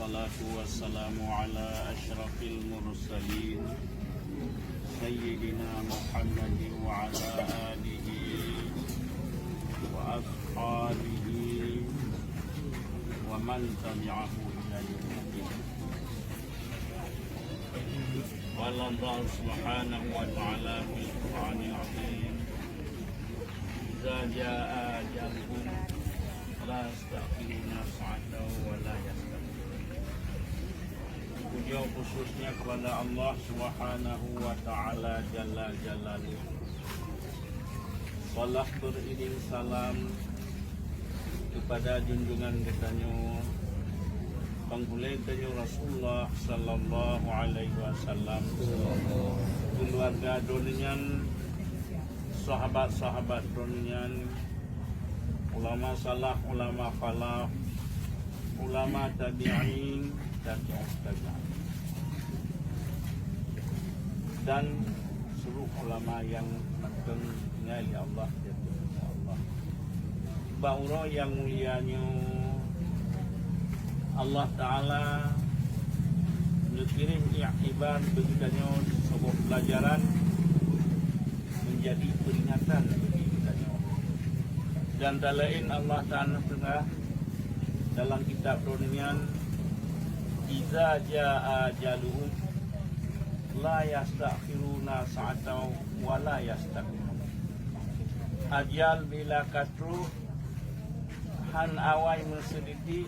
والصلاة والسلام على أشرف المرسلين سيدنا محمد وعلى آله وأصحابه ومن تبعه إلى يوم الدين. قال الله سبحانه وتعالى في القرآن العظيم: إذا جاء أجلهم لا يستأخرون ساعة ولا يستقدمون. Puja khususnya kepada Allah Subhanahu wa Ta'ala Jalla Jalaluhu. Salat beriring salam kepada junjungan kitanya penggulai kitanya Rasulullah sallallahu alaihi wasallam, keluarga donian, sahabat-sahabat donian, ulama salaf, ulama falaf, ulama tabi'in dan tabi'in, dan seluruh ulama yang mendengar Allah dan Allah. Bahawa yang mulianya Allah Ta'ala mengirim i'tibar begitanya sebuah pelajaran menjadi peringatan bagi kita. Dan lain Allah Ta'ala tengah dalam kitab Donian, Iza ja'a ajaluhum la yastakhiruna sa'atau wa la yastaqdimun. Ajal bila katru han awai menseliti,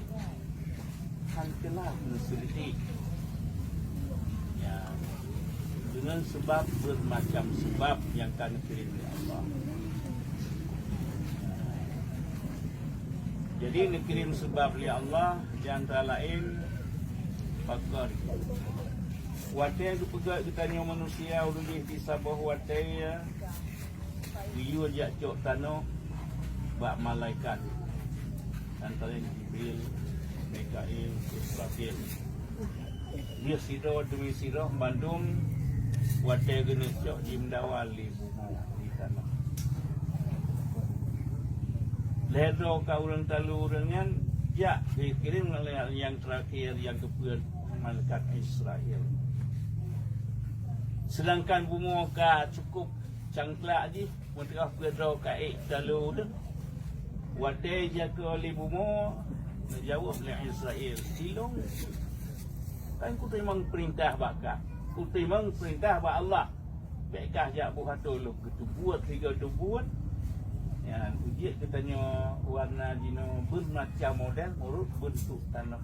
han telah menseliti, ya, dengan sebab bermacam sebab yang akan kirim oleh Allah. Jadi dikirim sebab oleh Allah, di antara lain fakar. Watai itu pegat kitanya manusia ulih di sabah watai liu jak cok tanah bak malaikat antara Jibril, Mikail, Israfil. Dia sirah demi sirah bandung watai guna cok di mendawali di tanah. Ledo ka urang talu urangan ya dikirim oleh yang terakhir yang kepada malaikat Israel. Sedangkan bunga ka cukup cangklak je mentera pedro ka talu tu. Wadai jaga oleh bunga menjawab oleh Israel. Silong kan ku memang perintah bakak. Ku memang perintah bak Allah. Baiklah jak buat tolong gitu buat tiga tu buat. Ya, ujian katanya warna dino bermacam model menurut bentuk tanah.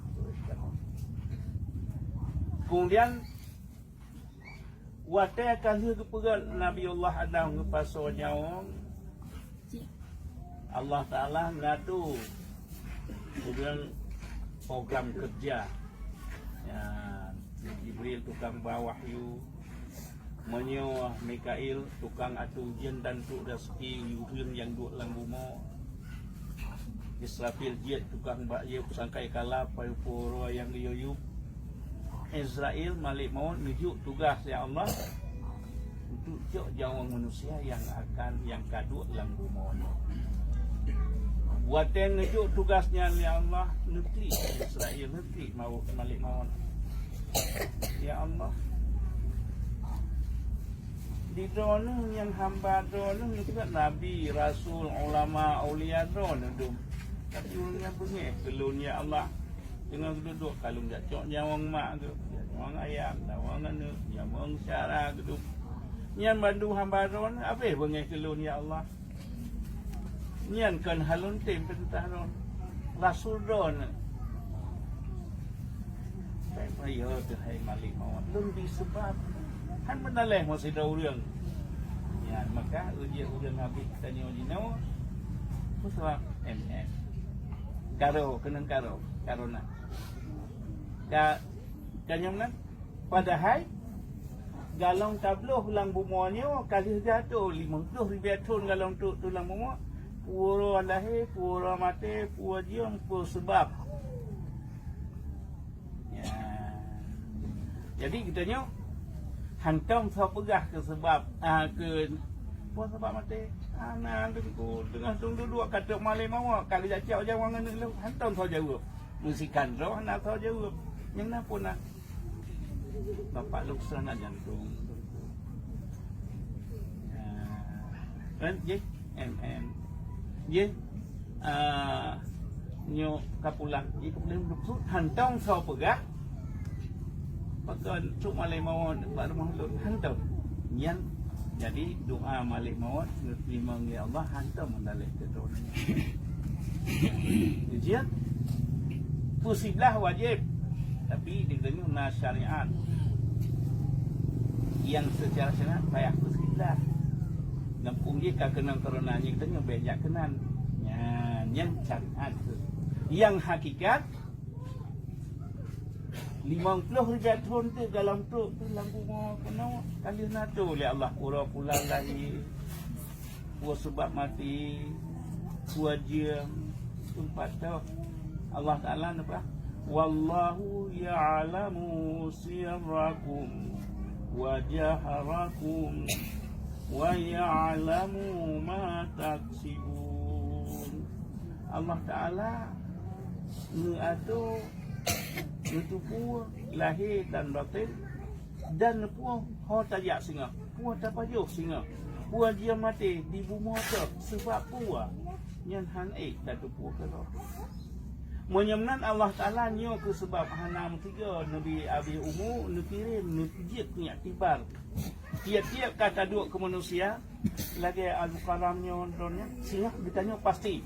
Kemudian watai akan kepegat Nabi Allah Adam ke pasal nyawa Allah Ta'ala ngadu kemudian program kerja, ya, Jibril tukang bawa wahyu, menyewa Mikail tukang atu ujian dan tuk rezeki yuhun yang duduk dalam rumah, Israfil jet tukang bakye sangkai kalap payupura yang diyuyup, Israel Malik maut menuju tugas ya Allah untuk cok jawang manusia yang akan yang kaduk dalam rumah. Buatan menuju tugasnya ya Allah negeri Israel negeri maut Malik maut. Ya Allah, di dono yang hamba dono juga nabi, rasul, ulama, aulia dono dum. Tapi ulunnya bunyi kelunya Allah dengan duduk kalau tak cok nyawang mak tu, nyawang ayam, nyawang anu, nyawang syara tu. Nyan bandu hamba ron, apa bunyi kelun ya Allah. Nyan kan halun tim perintah ron. Rasul ron. Saya percaya tu hai Malik maut. Lebih sebab kan menaleh masih dah urang. Ya, maka ujian Nabi tanya ujino. Sebab MS. Karo kenang karo karona. Kanyang padahal galong tabloh ulang bumonya kali jatuh 50,000 ton galong tu tulang bumo pura lahir pura mati pura jiong pura sebab ya. Jadi kitanya hantam sa pegah ke sebab ke pura sebab mati anak tu tengah duduk kata malai mawa kali jatuh jangan hantam sa jawab musikan roh nak sa jawab Yang nak pun nak bapak luksan nak jantung. Kan je MN. Je nyo kapulang je kemudian duk hantong sau pegah. Pakai cuk malai mawon pada makhluk hantong. Yang jadi doa malik mawon terima ya Allah hantong mendalik ke doa. Jadi pusiblah wajib tapi dengan syariat yang secara syariat payah pusiblah nampung dia kenang coronanya kita nyo bejak kenan yang syariat yang hakikat 50 ribu tahun tu dalam tu bunga kena kali nato oleh Allah pura pulang lagi pura sebab mati pura jam tempat tu Allah Ta'ala apa wallahu ya'lamu sirrakum wa jaharakum wa ya'lamu ma taksibun. Allah Ta'ala mengatur itu pun lahir dan batin dan pun hau tajak singa pun tapajuh singa pun dia mati di bumi tu sebab pun yang hanai datu pun kalau menyemnan Allah Ta'ala nyo ke sebab hanam tiga Nabi Abi Umu nukirim nutijik ni aktibar tiap-tiap kata duk ke manusia lagi al-mukarram nyo donnya singa ditanya pasti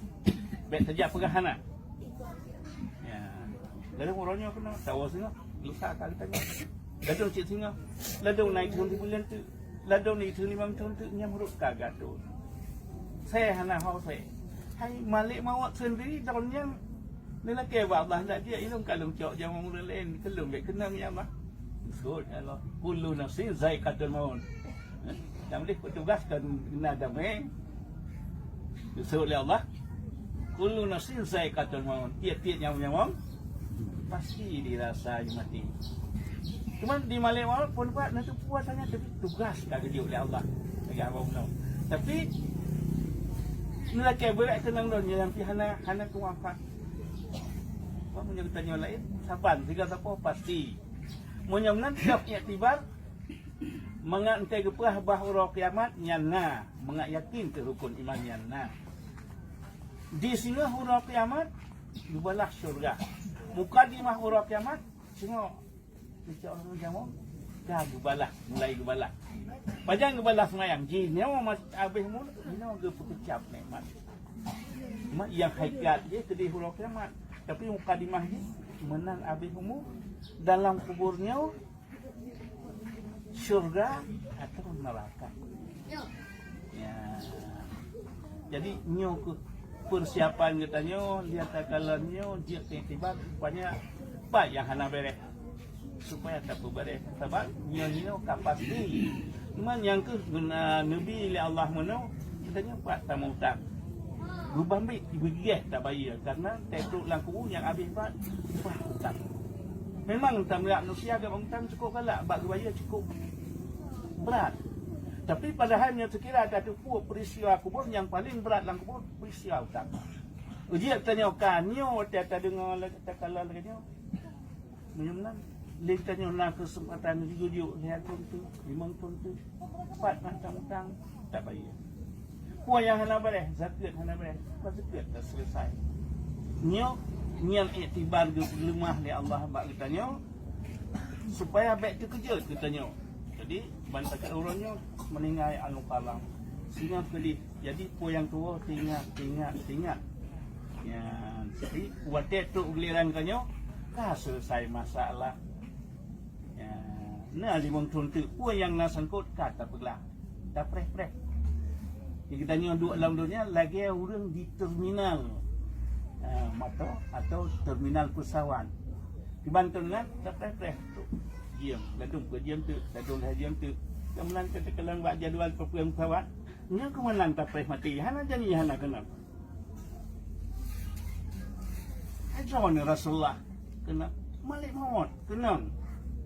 baik tajak perahana ya dalam orangnya kena tahu singa lusa kali tanya ladung cik singa ladung naik turun di bulan tu ladung ni turun 5 tahun tu nyamruk kagak tu saya hana hau saya hai malik mawak sendiri daunnya lelaki Allah tak dia ilmu kalung cok jangan orang lain kelum baik kenang ya Allah betul Allah kullu nafsin zaikatul maut dan boleh petugaskan kena damai betul oleh Allah kullu nafsin zaikatul maut tiap-tiap nyawa pasti dirasa mati cuma di Malay maut pun buat nanti puasanya tapi tugas tak dia oleh Allah bagi abang tahu tapi lelaki berat kenang don yang hana tuafat apa menjadi tanya lain saban tiga apa pasti menyamnan tiap iktibar mengantai keperah bahawa kiamat nyana mengat yakin ke rukun iman nyana di sini huruf kiamat dibalah syurga mukadimah huruf kiamat singo bicara orang jamu dah gubalah mulai gubalah panjang gubalah semayang jinnya habis mul jinnya ge pekecap nikmat yang hakikat dia kedih huruf kiamat tapi mukadimah ni menang habis umur dalam kuburnya syurga atau neraka. Ya. Jadi nyo ke persiapan katanya lihat takalannya dia tiba rupanya apa yang hana beres supaya tak beres sebab nyo kapasiti. Cuman yang ke Nabi Allah meno katanya pak tamu utang. Rubah baik diberi tak bayar karena tetruk langku yang habis buat hutang. Memang tak berat manusia agak hutang cukup galak bak bayar cukup berat. Tapi padahalnya sekira ada tu peristiwa kubur yang paling berat dalam kubur peristiwa hutang. Uji tanya kanyo tak dengar tak kalah lagi nyo. Menyemnan lek tanya nak kesempatan dijujuk lihat tu 5 tahun tu 4 nak hutang tak bayar. Puan yang hana beres, zakat hana beres, zakat dah selesai. Nyo yang iktibar lemah ni Allah bak kita nyo supaya baik terkejut kita nyo. Jadi bantakan orangnya meninggal al-qalam. Sehingga pedih. Jadi puan yang tua ingat. Ya, jadi watet tu giliran kanyo dah selesai masalah. Ya, nah 5 tahun tu puan yang nasangkut kata pegelah. Dah preh-preh. Kita tanya dua dalam dunia lagi orang di terminal mata atau terminal pesawat. Di Banten kan tak preh tu diam, ladung ke diam tu, ladung diam tu. Kemudian kita kelang buat jadual perpulang pesawat. Nya kemudian tak preh mati. Hana jadi hana kena. Ajaran Rasulullah kena malik maut kena.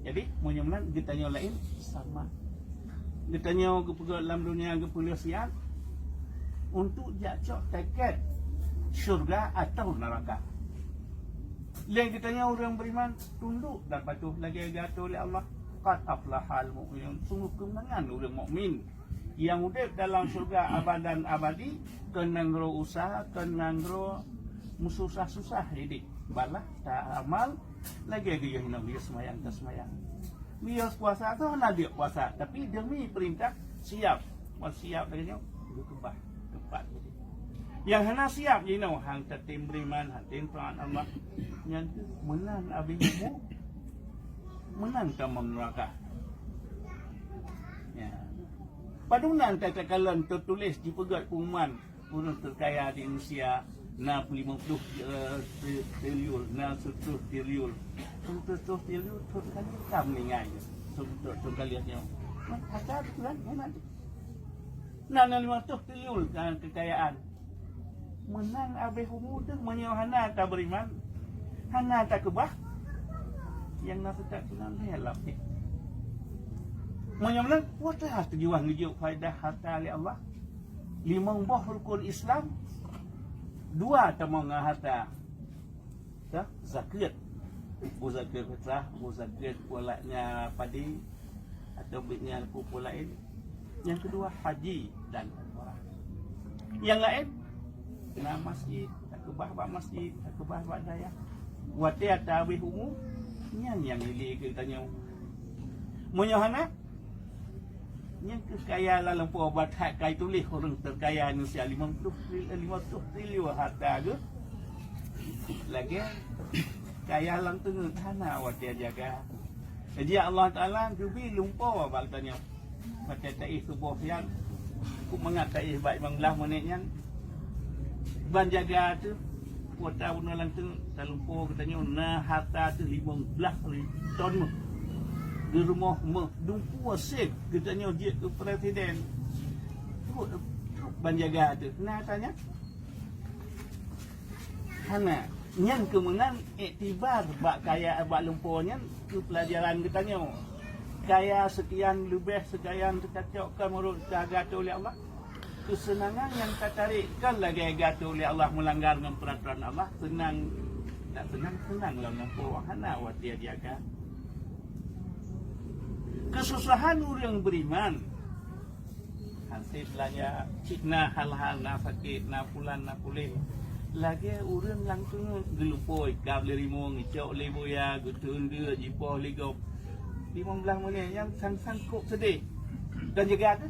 Jadi menyemnan kita tanya lain sama. Kita tanya ke dalam dunia ke polisian untuk jatuh tiket syurga atau neraka. Lain ditanya orang beriman tunduk dan patuh lagi gato oleh Allah. Qad aflahal mu'minun. Sungguh kemenangan orang mukmin yang hidup dalam surga abadan abadi, kenangro usaha, kenangro mususah-susah hidup. Balah tak amal lagi dia hendak dia semayang ke semayang. Dia puasa tu hendak dia puasa, tapi demi perintah siap. Mal siap lagi dia kebah tempat jadi. Yang hendak siap you know hang tatim beriman, hatin taat Allah. Yang menang abimu menang kamu neraka. Ya. Padunan kata-kata tertulis di pegat pengumuman orang terkaya di Indonesia 50 triliun, 100 triliun. 100 triliun tu kan kami ngai. Tu kaliannya. Ada kan nanti. 50 triliun kekayaan. Menang abih umur tu menyohana tak beriman. Hana tak kebah. Yang nak tak kenal ni halap ni. Menyohana wata tujuan nujuk faedah harta oleh Allah. 5 buah rukun Islam. 2 tamang harta. Dah zakat. Bu zakat fitrah, bu zakat polanya padi atau bitnya pupuk lain. Yang kedua haji dan umrah. Yang lain kena masjid, tak kebah bak masjid, tak kebah bak daya. Wati atawih umum yang lili ke tanya. Menyohana yang kekayaan dalam obat hak kai tulis orang terkaya Indonesia 50 triliun harta ke. Lagi kaya lang tengah tanah wati jaga. Jadi Allah Taala jubi lumpur bal tanya. Macam taih tubuh yang ku mengatai baik manglah menitnya. Ban jaga tu kuota unalang tu talumpur katanya nah harta tu 15 ton di rumah dumpu sek katanya dia ke presiden tu ban jaga tu nah tanya hana yang kemenang iktibar bak kaya bak lumpurnya ke pelajaran katanya kaya sekian lebih sekian tercocokkan menurut kagatu oleh Allah. Kesenangan yang tertarikkan lagi gatu oleh Allah melanggar dengan peraturan Allah. Senang tak senang lah nampu wahana awak dia jaga. Kesusahan orang beriman hasil belanja cikna hal-hal na sakit na pulan na pulih. Lagi orang langsung gelupoi kab lerimo ngicok leboya gutun dia jipoh ligop 15 menit yang sang-sang kok sedih. Dan juga tu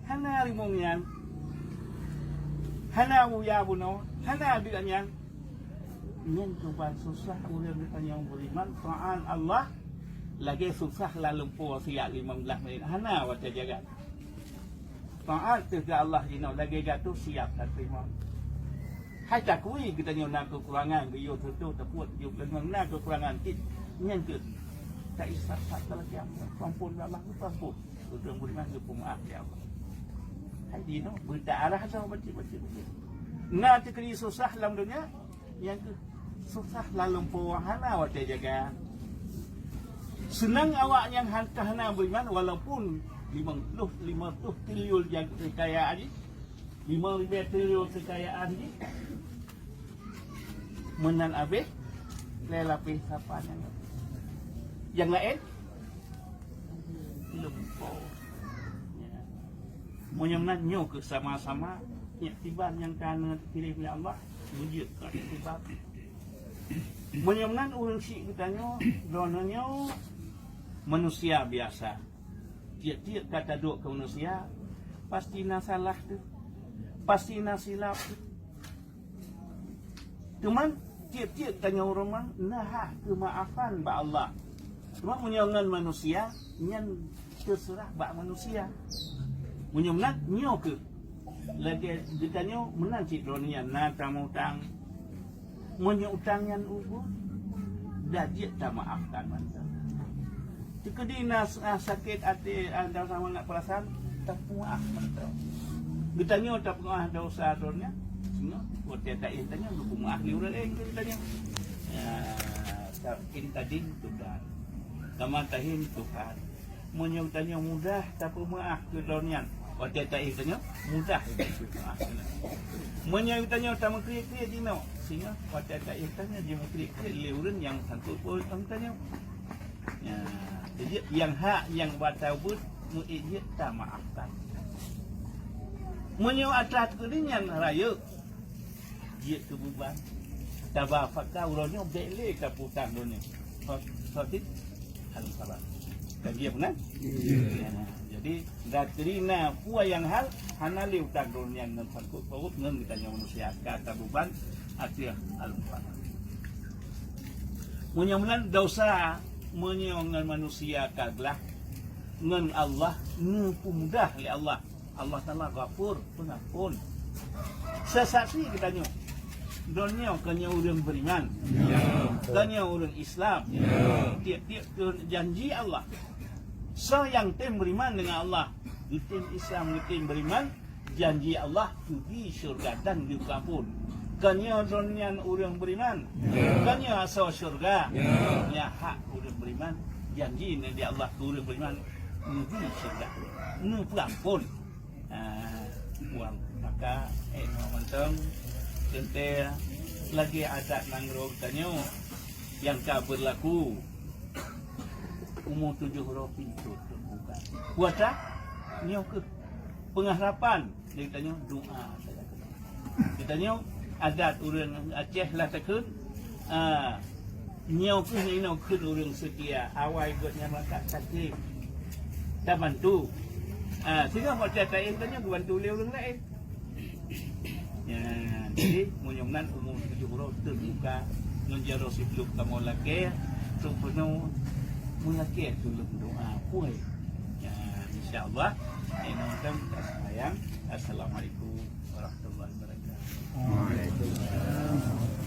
hana rimongian hana buya buno hana bilanyan nyen tuan susah urang ditanya beriman soal Allah lagi susah lalu po siap 15 menit hana wata jaga soal tu Allah jino lagi gatu siap tak terima hai tak kui kita nak kekurangan biyo tu teput juk dengan nak kekurangan kit nyen tu tak isat tak lagi ampun Allah ampun urang beriman tu maaf ya Allah. Hai no, berdarah sama baca-baca. Nak terkena susah dalam dunia, yang ke susah lalu pewahana awak jaga. Senang awak yang hana beriman walaupun 50 triliun kekayaan ni, 5 triliun kekayaan ni, menan habis, lelapih siapa yang lain, lupa. Menyenang nyo ke sama-sama iktibar yang kerana dipilih oleh Allah wujud ke iktibar. Menyenang orang syik katanya donanya manusia biasa. Tiap-tiap kata duk ke manusia pasti na salah tu. Pasti na silap tu. Cuman tiap-tiap tanya orang nah kemaafan ba Allah. Cuma menyenang manusia yang terserah ba manusia. Menyumnat nyo ke lagi ditanya menang cik dunia na tamu utang menyo utang yang ubu dah dia tak maafkan manta tikedi nas sakit hati anda sama nak perasaan tak maaf manta ditanya tak maaf dosa dunia semua waktu tak tanya lu maaf ni orang ditanya ya ini tadi Tuhan kama tahin Tuhan menyo tanya mudah tak maaf ke dunia Waktu tak tanya mudah. Menyo tanya tamu kriek-kriek dino. Sehingga waktu tak tanya dia kriek-kriek leureun yang sangkut pun tanya. Ya, jadi yang hak yang batau mu ijit tak maafkan. Menyo atas kerinyan raya. Dia kebuban. Tabah fakta uronyo bele kaputan dunia. Sotit halus sabar. Dia benar? Jadi datrina puai yang hal hanali utang dunia dan sangkut paut ngan ditanya manusia kata beban atia halus sabar. Mudah-mudahan dosa menyengan manusia kaglah ngan Allah nupu mudah oleh Allah. Allah Taala Ghafur, Pengampun. Sesaksi kita nyo. Dunia kanya orang beriman. Kanya orang Islam. Tiap-tiap janji Allah. So yang tim beriman dengan Allah, tim Islam, tim beriman, janji Allah di syurga dan di kampun. Kanya dunia orang beriman. Kanya asal syurga. Ya hak orang beriman, janji dari Allah orang beriman di syurga. Nu kampun. Uang maka mentong ente lagi ada nangrog tanyo yang ka berlaku umur 7 huruf pintu terbuka. Puasa nyo ke pengharapan dia tanya doa saja. Kita nyo adat urang Aceh lah takun nyo ke nyo ke urang setia awai gotnya maka sakit tak bantu. Sehingga macam tak tanya bantu le orang lain. Ya, jadi mudah-mudahan umur 7 huruf terbuka menjadi sebelum kamu lagi sepenuh mulai sebelum doa puai. Ya, insyaallah ini kita sayang. Assalamualaikum warahmatullahi wabarakatuh. Waalaikumsalam.